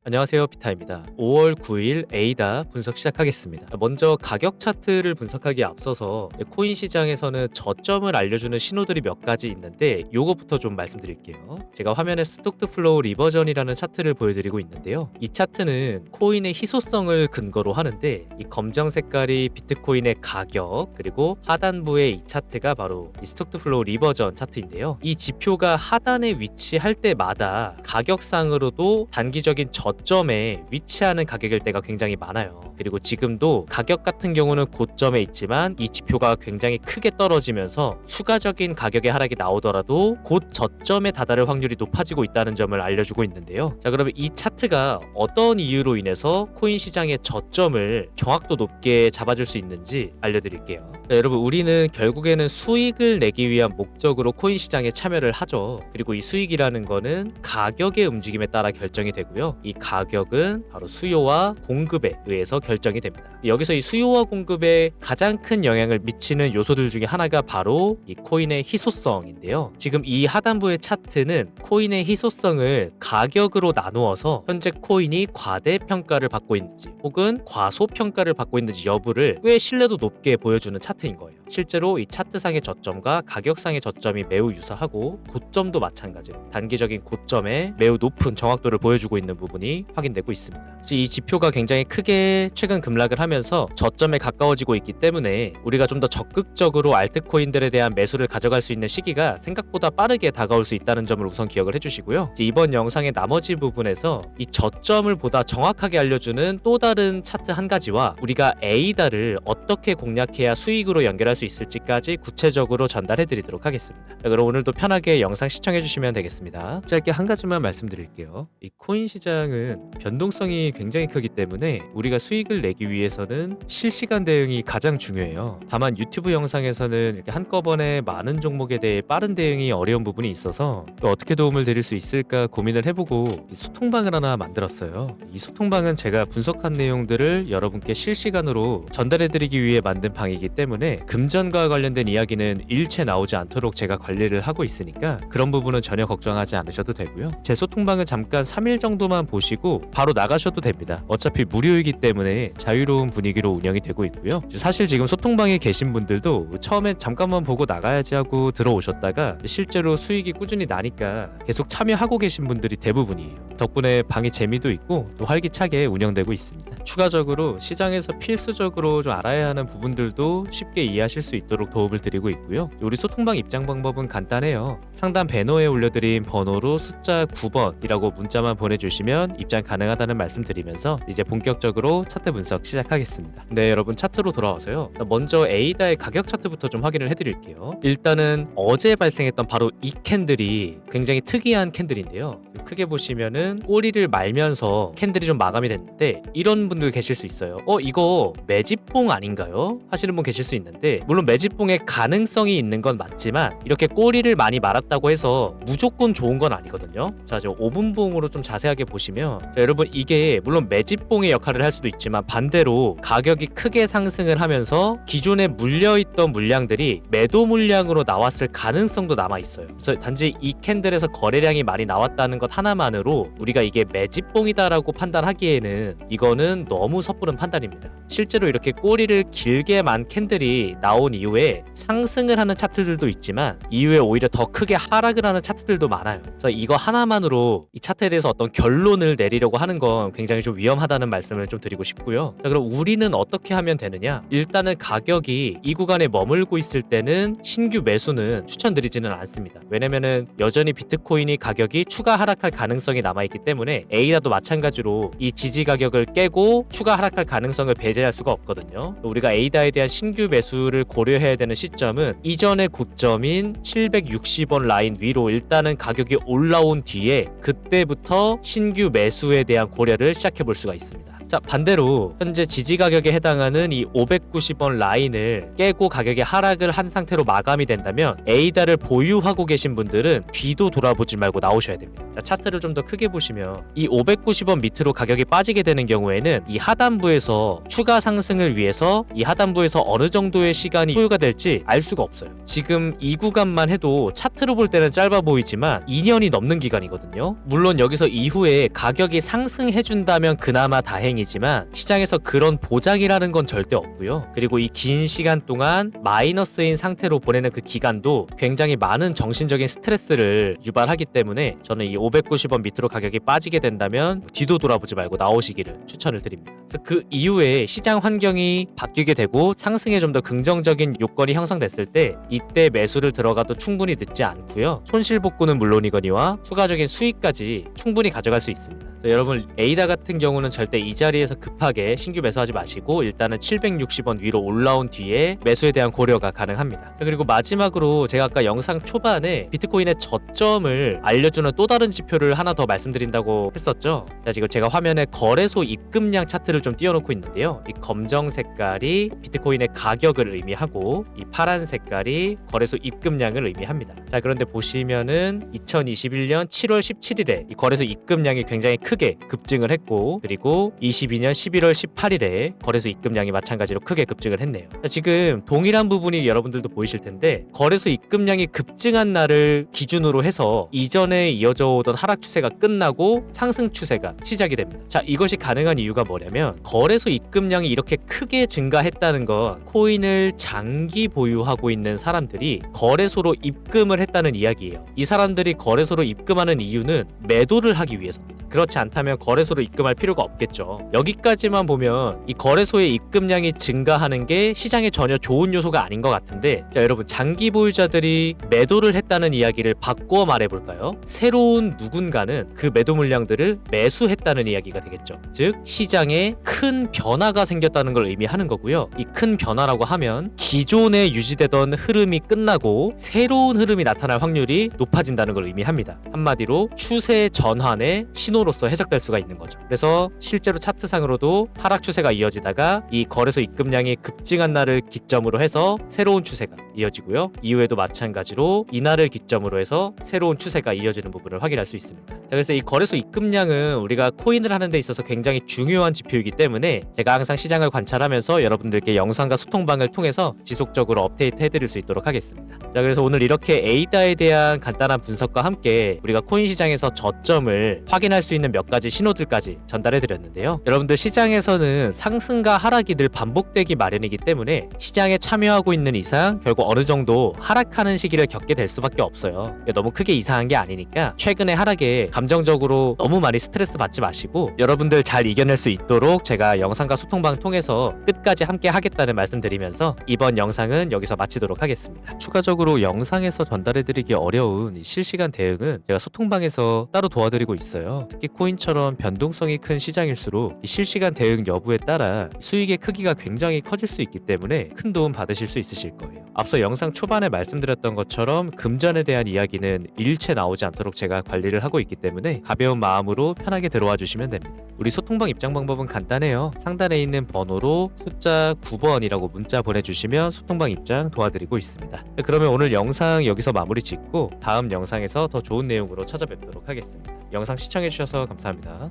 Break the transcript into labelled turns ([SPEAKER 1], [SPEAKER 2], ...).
[SPEAKER 1] 안녕하세요, 비타입니다. 5월 9일 에이다 분석 시작하겠습니다. 먼저 가격 차트를 분석하기에 앞서서 코인 시장에서는 저점을 알려주는 신호들이 몇 가지 있는데 요거부터 좀 말씀드릴게요. 제가 화면에 스톡드 플로우 리버전이라는 차트를 보여드리고 있는데요. 이 차트는 코인의 희소성을 근거로 하는데 이 검정 색깔이 비트코인의 가격, 그리고 하단부의 이 차트가 바로 이 스톡드 플로우 리버전 차트인데요. 이 지표가 하단에 위치할 때마다 가격상으로도 단기적인 저점에 위치하는 가격일 때가 굉장히 많아요. 그리고 지금도 가격 같은 경우는 고점에 있지만 이 지표가 굉장히 크게 떨어지면서 추가적인 가격의 하락이 나오더라도 곧 저점에 다다를 확률이 높아지고 있다는 점을 알려주고 있는데요. 자, 그러면 이 차트가 어떤 이유로 인해서 코인 시장의 저점을 정확도 높게 잡아줄 수 있는지 알려드릴게요. 자, 여러분, 우리는 결국에는 수익을 내기 위한 목적으로 코인 시장에 참여를 하죠. 그리고 이 수익이라는 거는 가격의 움직임에 따라 결정이 되고요. 이 가격은 바로 수요와 공급에 의해서 결정이 됩니다. 여기서 이 수요와 공급에 가장 큰 영향을 미치는 요소들 중에 하나가 바로 이 코인의 희소성인데요. 지금 이 하단부의 차트는 코인의 희소성을 가격으로 나누어서 현재 코인이 과대평가를 받고 있는지 혹은 과소평가를 받고 있는지 여부를 꽤 신뢰도 높게 보여주는 차트인 거예요. 실제로 이 차트상의 저점과 가격상의 저점이 매우 유사하고 고점도 마찬가지로 단기적인 고점에 매우 높은 정확도를 보여주고 있는 부분이 확인되고 있습니다. 이 지표가 굉장히 크게 최근 급락을 하면서 저점에 가까워지고 있기 때문에 우리가 좀 더 적극적으로 알트코인들에 대한 매수를 가져갈 수 있는 시기가 생각보다 빠르게 다가올 수 있다는 점을 우선 기억을 해주시고요. 이번 영상의 나머지 부분에서 이 저점을 보다 정확하게 알려주는 또 다른 차트 한 가지와 우리가 에이다를 어떻게 공략해야 수익으로 연결할 수 있을지까지 구체적으로 전달해 드리도록 하겠습니다. 자, 그럼 오늘도 편하게 영상 시청해 주시면 되겠습니다. 짧게 한 가지만 말씀드릴게요. 이 코인 시장은 변동성이 굉장히 크기 때문에 우리가 수익을 내기 위해서는 실시간 대응이 가장 중요해요. 다만 유튜브 영상에서는 이렇게 한꺼번에 많은 종목에 대해 빠른 대응이 어려운 부분이 있어서 어떻게 도움을 드릴 수 있을까 고민을 해보고 이 소통방을 하나 만들었어요. 이 소통방은 제가 분석한 내용들을 여러분께 실시간으로 전달해드리기 위해 만든 방이기 때문에 금전과 관련된 이야기는 일체 나오지 않도록 제가 관리를 하고 있으니까 그런 부분은 전혀 걱정하지 않으셔도 되고요. 제 소통방은 잠깐 3일 정도만 보시고 바로 나가셔도 됩니다. 어차피 무료이기 때문에 자유로운 분위기로 운영이 되고 있고요. 사실 지금 소통방에 계신 분들도 처음에 잠깐만 보고 나가야지 하고 들어오셨다가 실제로 수익이 꾸준히 나니까 계속 참여하고 계신 분들이 대부분이에요. 덕분에 방이 재미도 있고 또 활기차게 운영되고 있습니다. 추가적으로 시장에서 필수적으로 좀 알아야 하는 부분들도 쉽게 이해하실 수 있도록 도움을 드리고 있고요. 우리 소통방 입장 방법은 간단해요. 상단 배너에 올려드린 번호로 숫자 9번이라고 문자만 보내주시면 입장 가능하다는 말씀 드리면서 이제 본격적으로 차트 분석 시작하겠습니다. 네, 여러분, 차트로 돌아와서요. 먼저 에이다의 가격 차트부터 좀 확인을 해드릴게요. 일단은 어제 발생했던 바로 이 캔들이 굉장히 특이한 캔들인데요. 크게 보시면은 꼬리를 말면서 캔들이 좀 마감이 됐는데 이런 분들 계실 수 있어요. 이거 매집봉 아닌가요? 하시는 분 계실 수 있는데 물론 매집봉의 가능성이 있는 건 맞지만 이렇게 꼬리를 많이 말았다고 해서 무조건 좋은 건 아니거든요. 자, 저 5분봉으로 좀 자세하게 보시면 자, 여러분, 이게 물론 매집봉의 역할을 할 수도 있지만 반대로 가격이 크게 상승을 하면서 기존에 물려있던 물량들이 매도 물량으로 나왔을 가능성도 남아있어요. 그래서 단지 이 캔들에서 거래량이 많이 나왔다는 것 하나만으로 우리가 이게 매집봉이다라고 판단하기에는 이거는 너무 섣부른 판단입니다. 실제로 이렇게 꼬리를 길게 만 캔들이 나온 이후에 상승을 하는 차트들도 있지만 이후에 오히려 더 크게 하락을 하는 차트들도 많아요. 그래서 이거 하나만으로 이 차트에 대해서 어떤 결론을 내리려고 하는 건 굉장히 좀 위험하다는 말씀을 좀 드리고 싶고요. 자, 그럼 우리는 어떻게 하면 되느냐? 일단은 가격이 이 구간에 머물고 있을 때는 신규 매수는 추천드리지는 않습니다. 왜냐면은 여전히 비트코인이 가격이 추가 하락할 가능성이 남아있기 때문에 에이다도 마찬가지로 이 지지 가격을 깨고 추가 하락할 가능성을 배제할 수가 없거든요. 우리가 에이다에 대한 신규 매수를 고려해야 되는 시점은 이전의 고점인 760원 라인 위로 일단은 가격이 올라온 뒤에 그때부터 신규 매수에 대한 고려를 시작해 볼 수가 있습니다. 자, 반대로 현재 지지 가격에 해당하는 이 590원 라인을 깨고 가격이 하락을 한 상태로 마감이 된다면 에이다를 보유하고 계신 분들은 뒤도 돌아보지 말고 나오셔야 됩니다. 자, 차트를 좀 더 크게 보시면 이 590원 밑으로 가격이 빠지게 되는 경우에는 이 하단부에서 추가 상승을 위해서 이 하단부에서 어느 정도의 시간이 소요가 될지 알 수가 없어요. 지금 이 구간만 해도 차트로 볼 때는 짧아 보이지만 2년이 넘는 기간이거든요. 물론 여기서 이후에 가격 가격이 상승해준다면 그나마 다행이지만 시장에서 그런 보장이라는 건 절대 없고요. 그리고 이 긴 시간 동안 마이너스인 상태로 보내는 그 기간도 굉장히 많은 정신적인 스트레스를 유발하기 때문에 저는 이 590원 밑으로 가격이 빠지게 된다면 뒤도 돌아보지 말고 나오시기를 추천을 드립니다. 그래서 그 이후에 시장 환경이 바뀌게 되고 상승에 좀 더 긍정적인 요건이 형성됐을 때 이때 매수를 들어가도 충분히 늦지 않고요. 손실 복구는 물론이거니와 추가적인 수익까지 충분히 가져갈 수 있습니다. 여러분 에이다 같은 경우는 절대 이 자리에서 급하게 신규 매수하지 마시고 일단은 760원 위로 올라온 뒤에 매수에 대한 고려가 가능합니다. 그리고 마지막으로 제가 아까 영상 초반에 비트코인의 저점을 알려주는 또 다른 지표를 하나 더 말씀드린다고 했었죠. 자, 지금 제가 화면에 거래소 입금량 차트를 좀 띄워놓고 있는데요. 이 검정 색깔이 비트코인의 가격을 의미하고 이 파란 색깔이 거래소 입금량을 의미합니다. 자, 그런데 보시면은 2021년 7월 17일에 이 거래소 입금량이 굉장히 크게 급증을 했고 그리고 22년 11월 18일에 거래소 입금량이 마찬가지로 크게 급증을 했네요. 자, 지금 동일한 부분이 여러분들도 보이실 텐데 거래소 입금량이 급증한 날을 기준으로 해서 이전에 이어져 오던 하락 추세가 끝나고 상승 추세가 시작이 됩니다. 자, 이것이 가능한 이유가 뭐냐면 거래소 입금량이 이렇게 크게 증가했다는 건 코인을 장기 보유하고 있는 사람들이 거래소로 입금을 했다는 이야기예요. 이 사람들이 거래소로 입금하는 이유는 매도를 하기 위해서입니다. 그렇지 않다면 거래소로 입금할 필요가 없겠죠. 여기까지만 보면 이 거래소의 입금량이 증가하는 게 시장에 전혀 좋은 요소가 아닌 것 같은데, 자, 여러분 장기 보유자들이 매도를 했다는 이야기를 바꿔 말해볼까요? 새로운 누군가는 그 매도 물량들을 매수했다는 이야기가 되겠죠. 즉 시장에 큰 변화가 생겼다는 걸 의미하는 거고요. 이 큰 변화라고 하면 기존에 유지되던 흐름이 끝나고 새로운 흐름이 나타날 확률이 높아진다는 걸 의미합니다. 한마디로 추세 전환의 신호로서 해석될 수가 있는 거죠. 그래서 실제로 차트상으로도 하락 추세가 이어지다가 이 거래소 입금량이 급증한 날을 기점으로 해서 새로운 추세가 이어지고요. 이후에도 마찬가지로 이날을 기점으로 해서 새로운 추세가 이어지는 부분을 확인할 수 있습니다. 자, 그래서 이 거래소 입금량은 우리가 코인을 하는 데 있어서 굉장히 중요한 지표이기 때문에 제가 항상 시장을 관찰하면서 여러분들께 영상과 소통방을 통해서 지속적으로 업데이트 해드릴 수 있도록 하겠습니다. 자, 그래서 오늘 이렇게 에이다에 대한 간단한 분석과 함께 우리가 코인 시장에서 저점을 확인할 수 있는 몇 가지 신호들까지 전달해 드렸는데요. 여러분들 시장에서는 상승과 하락이 늘 반복되기 마련이기 때문에 시장에 참여하고 있는 이상 결국 어느 정도 하락하는 시기를 겪게 될 수밖에 없어요. 너무 크게 이상한 게 아니니까 최근의 하락에 감정적으로 너무 많이 스트레스 받지 마시고 여러분들 잘 이겨낼 수 있도록 제가 영상과 소통방 통해서 끝까지 함께 하겠다는 말씀드리면서 이번 영상은 여기서 마치도록 하겠습니다. 추가적으로 영상에서 전달해드리기 어려운 이 실시간 대응은 제가 소통방에서 따로 도와드리고 있어요. 특히 코인처럼 변동성이 큰 시장일수록 이 실시간 대응 여부에 따라 수익의 크기가 굉장히 커질 수 있기 때문에 큰 도움 받으실 수 있으실 거예요. 앞서 영상 초반에 말씀드렸던 것처럼 금전에 대한 이야기는 일체 나오지 않도록 제가 관리를 하고 있기 때문에 가벼운 마음으로 편하게 들어와 주시면 됩니다. 우리 소통방 입장 방법은 간단해요. 상단에 있는 번호로 숫자 9번이라고 문자 보내주시면 소통방 입장 도와드리고 있습니다. 그러면 오늘 영상 여기서 마무리 짓고 다음 영상에서 더 좋은 내용으로 찾아뵙도록 하겠습니다. 영상 시청해주셔서 감사합니다.